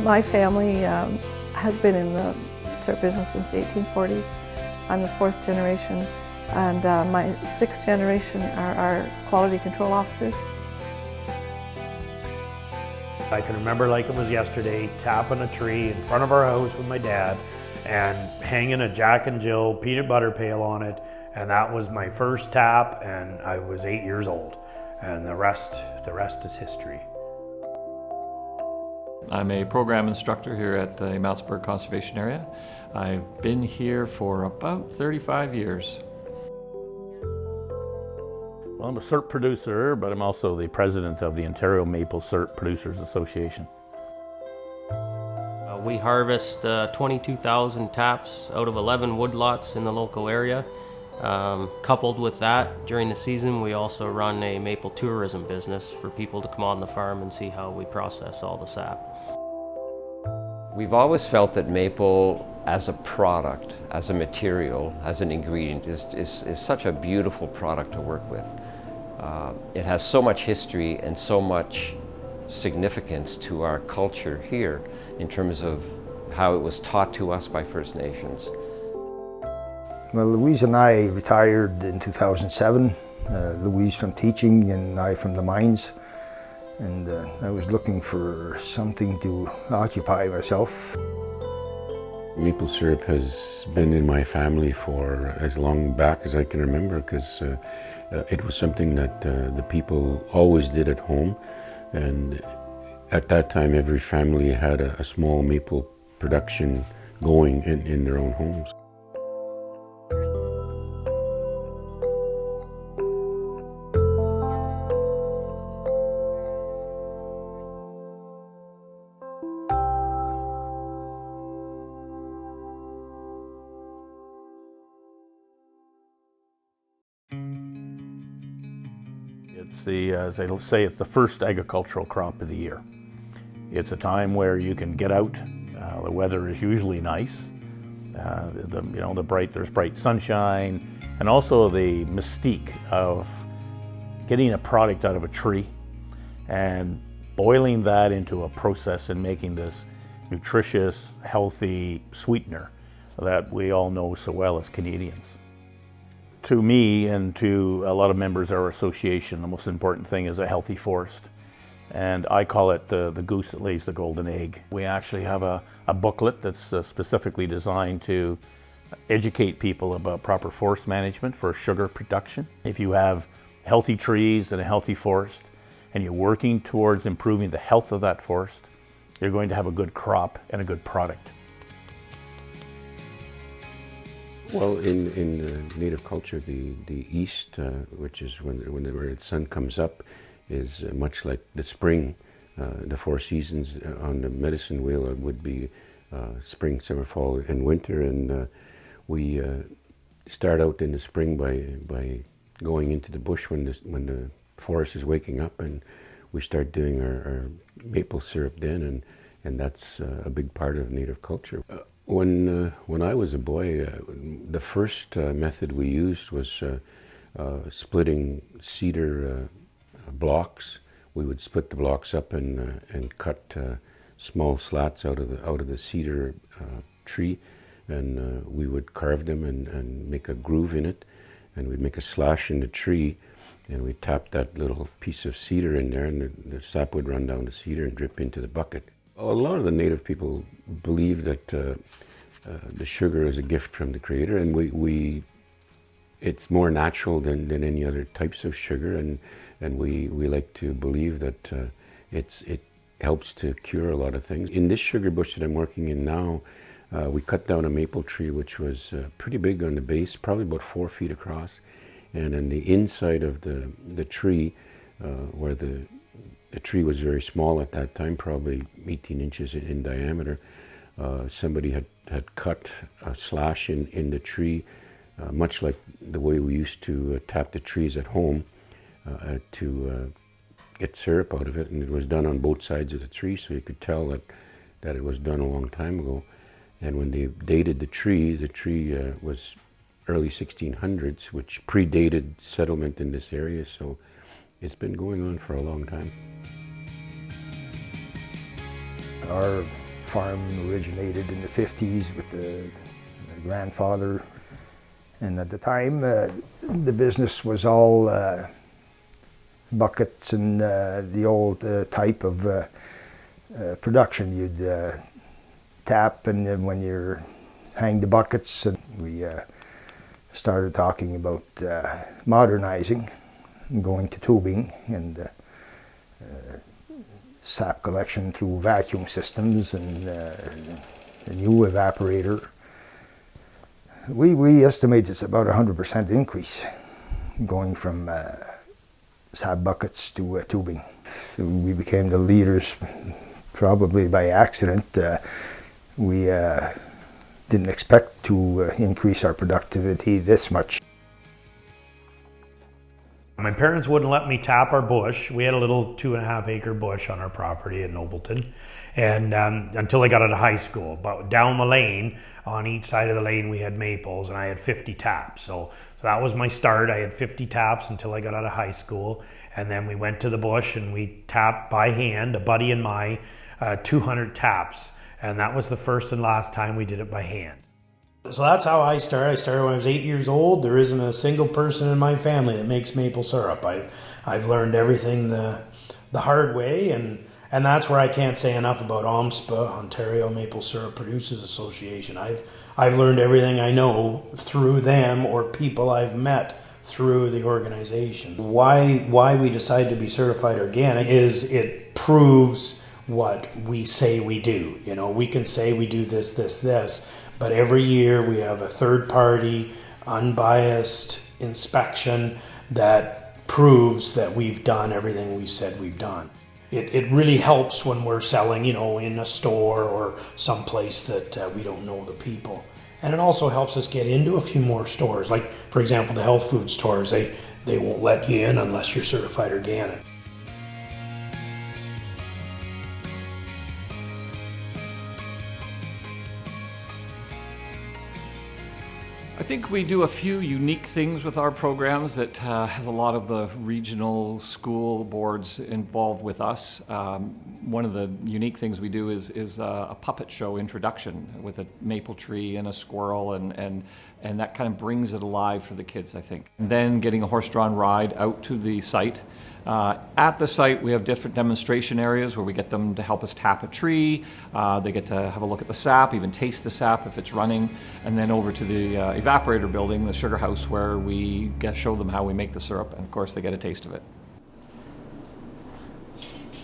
My family has been in the syrup business since the 1840s. I'm the fourth generation, and my sixth generation are our quality control officers. I can remember like it was yesterday, tapping a tree in front of our house with my dad and hanging a Jack and Jill peanut butter pail on it, and that was my first tap, and I was 8 years old, and the rest is history. I'm a program instructor here at the Mountsburg Conservation Area. I've been here for about 35 years. Well, I'm a syrup producer, but I'm also the president of the Ontario Maple Syrup Producers Association. We harvest 22,000 taps out of 11 woodlots in the local area. Coupled with that, during the season, we also run a maple tourism business for people to come on the farm and see how we process all the sap. We've always felt that maple as a product, as a material, as an ingredient is such a beautiful product to work with. It has so much history and so much significance to our culture here in terms of how it was taught to us by First Nations. Well, Louise and I retired in 2007. Louise from teaching and I from the mines. And I was looking for something to occupy myself. Maple syrup has been in my family for as long back as I can remember, because it was something that the people always did at home. And at that time, every family had a small maple production going in their own homes. As they say, it's the first agricultural crop of the year. It's a time where you can get out. The weather is usually nice. There's bright sunshine, and also the mystique of getting a product out of a tree and boiling that into a process and making this nutritious, healthy sweetener that we all know so well as Canadians. To me and to a lot of members of our association, the most important thing is a healthy forest. And I call it the goose that lays the golden egg. We actually have a booklet that's specifically designed to educate people about proper forest management for sugar production. If you have healthy trees and a healthy forest, and you're working towards improving the health of that forest, you're going to have a good crop and a good product. Well, in Native culture, the east, which is where the sun comes up, is much like the spring. The four seasons on the medicine wheel would be spring, summer, fall, and winter. And we start out in the spring by going into the bush when the forest is waking up, and we start doing our maple syrup then, and that's a big part of Native culture. When I was a boy, the first method we used was splitting cedar blocks. We would split the blocks up and cut small slats out of the cedar tree, and we would carve them and make a groove in it, and we'd make a slash in the tree, and we'd tap that little piece of cedar in there, and the sap would run down the cedar and drip into the bucket. A lot of the Native people believe that the sugar is a gift from the Creator, and it's more natural than any other types of sugar, and we like to believe that it helps to cure a lot of things. In this sugar bush that I'm working in now, we cut down a maple tree which was pretty big on the base, probably about 4 feet across, and in the inside of the tree, where the tree was very small at that time, probably 18 inches in diameter, somebody had cut a slash in the tree, much like the way we used to tap the trees at home to get syrup out of it, and it was done on both sides of the tree, so you could tell that it was done a long time ago. And when they dated the tree was early 1600s, which predated settlement in this area, so it's been going on for a long time. Our farm originated in the 50s with the grandfather. And at the time, the business was all buckets and the old type of production. You'd tap, and then when you're hang the buckets, and we started talking about modernizing and going to tubing and sap collection through vacuum systems and a new evaporator. We estimate it's about 100% increase going from sap buckets to tubing. So we became the leaders probably by accident. We didn't expect to increase our productivity this much. My parents wouldn't let me tap our bush. We had a little 2.5 acre bush on our property in Nobleton, and until I got out of high school. But down the lane, on each side of the lane, we had maples, and I had 50 taps. So that was my start. I had 50 taps until I got out of high school, and then we went to the bush and we tapped by hand, a buddy and my, 200 taps, and that was the first and last time we did it by hand. So that's how I started. I started when I was 8 years old. There isn't a single person in my family that makes maple syrup. I've learned everything the hard way, and that's where I can't say enough about OMSPA, Ontario Maple Syrup Producers Association. I've learned everything I know through them or people I've met through the organization. Why we decided to be certified organic is it proves what we say we do. You know, we can say we do this, but every year we have a third-party, unbiased inspection that proves that we've done everything we said we've done. It really helps when we're selling, you know, in a store or someplace that we don't know the people. And it also helps us get into a few more stores. Like, for example, the health food stores, they won't let you in unless you're certified organic. I think we do a few unique things with our programs that has a lot of the regional school boards involved with us. One of the unique things we do is a puppet show introduction with a maple tree and a squirrel, and that kind of brings it alive for the kids, I think. And then getting a horse-drawn ride out to the site. At the site, we have different demonstration areas where we get them to help us tap a tree. They get to have a look at the sap, even taste the sap if it's running, and then over to the evaporator building, the sugar house, where we show them how we make the syrup, and of course they get a taste of it.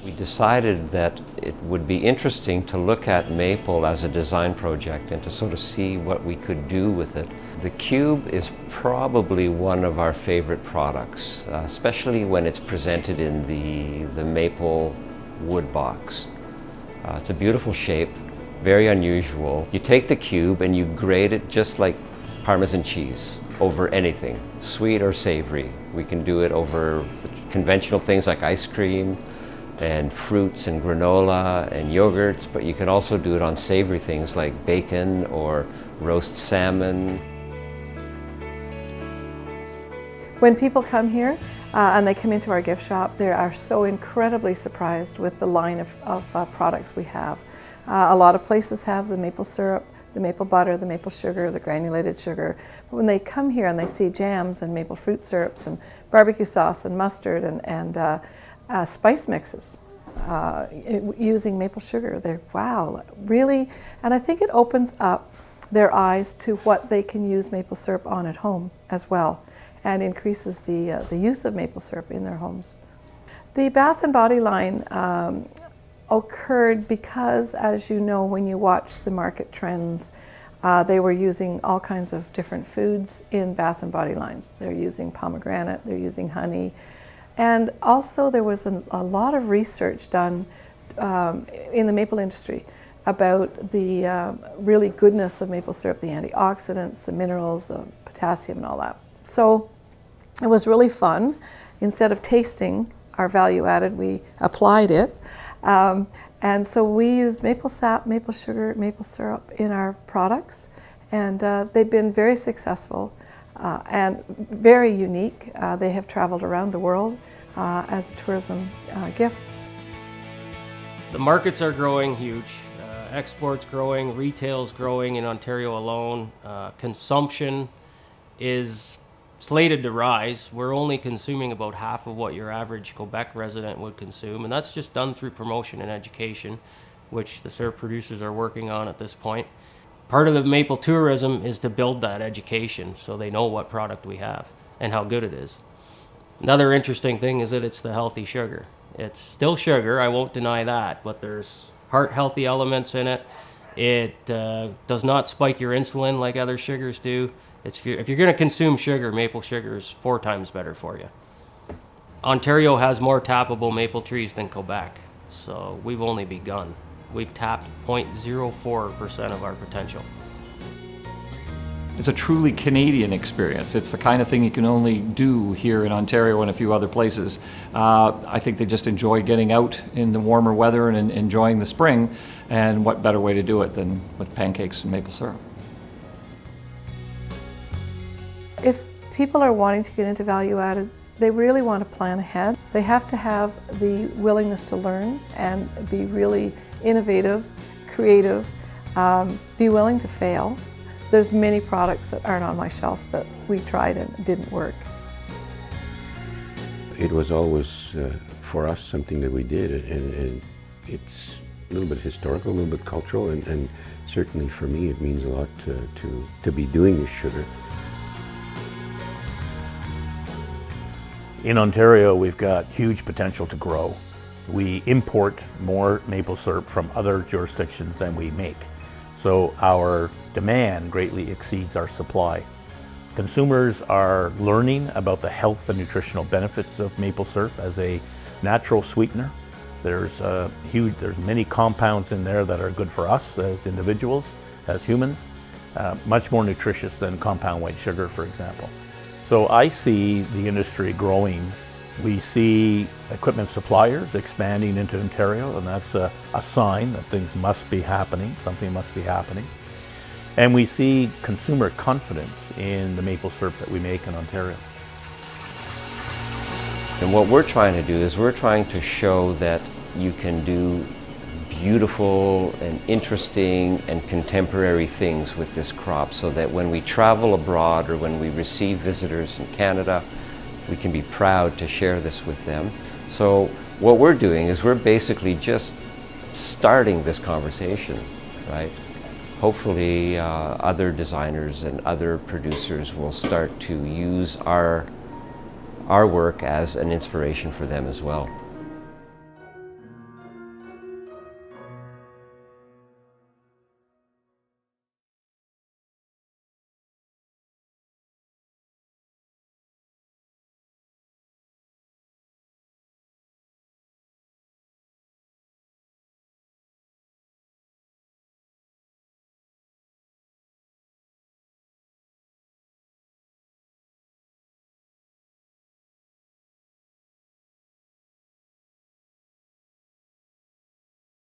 We decided that it would be interesting to look at maple as a design project and to sort of see what we could do with it. The cube is probably one of our favorite products, especially when it's presented in the maple wood box. It's a beautiful shape, very unusual. You take the cube and you grate it just like Parmesan cheese over anything, sweet or savory. We can do it over the conventional things like ice cream and fruits and granola and yogurts, but you can also do it on savory things like bacon or roast salmon. When people come here and they come into our gift shop, they are so incredibly surprised with the line of products we have. A lot of places have the maple syrup, the maple butter, the maple sugar, the granulated sugar. But when they come here and they see jams and maple fruit syrups and barbecue sauce and mustard and spice mixes using maple sugar, they're, wow, really? And I think it opens up their eyes to what they can use maple syrup on at home as well, and increases the use of maple syrup in their homes. The Bath & Body line occurred because, as you know, when you watch the market trends, they were using all kinds of different foods in Bath & Body lines. They're using pomegranate, they're using honey, and also there was a lot of research done in the maple industry about the really goodness of maple syrup, the antioxidants, the minerals, the potassium and all that. So it was really fun. Instead of tasting our value added, we applied it. And so we use maple sap, maple sugar, maple syrup in our products, and they've been very successful and very unique. They have traveled around the world as a tourism gift. The markets are growing huge. exports growing, retail's growing in Ontario alone. Consumption is slated to rise. We're only consuming about half of what your average Quebec resident would consume, and that's just done through promotion and education, which the syrup producers are working on at this point. Part of the maple tourism is to build that education so they know what product we have and how good it is. Another interesting thing is that it's the healthy sugar. It's still sugar, I won't deny that, but there's heart-healthy elements in it. It does not spike your insulin like other sugars do. If you're going to consume sugar, maple sugar is 4 times better for you. Ontario has more tappable maple trees than Quebec, so we've only begun. We've tapped 0.04% of our potential. It's a truly Canadian experience. It's the kind of thing you can only do here in Ontario and a few other places. I think they just enjoy getting out in the warmer weather and enjoying the spring, and what better way to do it than with pancakes and maple syrup. If people are wanting to get into value added, they really want to plan ahead. They have to have the willingness to learn and be really innovative, creative, be willing to fail. There's many products that aren't on my shelf that we tried and didn't work. It was always, for us, something that we did, and it's a little bit historical, a little bit cultural, and certainly for me it means a lot to be doing this sugar. In Ontario, we've got huge potential to grow. We import more maple syrup from other jurisdictions than we make. So our demand greatly exceeds our supply. Consumers are learning about the health and nutritional benefits of maple syrup as a natural sweetener. There's many compounds in there that are good for us as individuals, as humans, much more nutritious than compound white sugar, for example. So I see the industry growing. We see equipment suppliers expanding into Ontario, and that's a sign that things must be happening, something must be happening. And we see consumer confidence in the maple syrup that we make in Ontario. And what we're trying to do is we're trying to show that you can do beautiful and interesting and contemporary things with this crop, so that when we travel abroad or when we receive visitors in Canada, we can be proud to share this with them. So what we're doing is we're basically just starting this conversation, right? Hopefully other designers and other producers will start to use our work as an inspiration for them as well.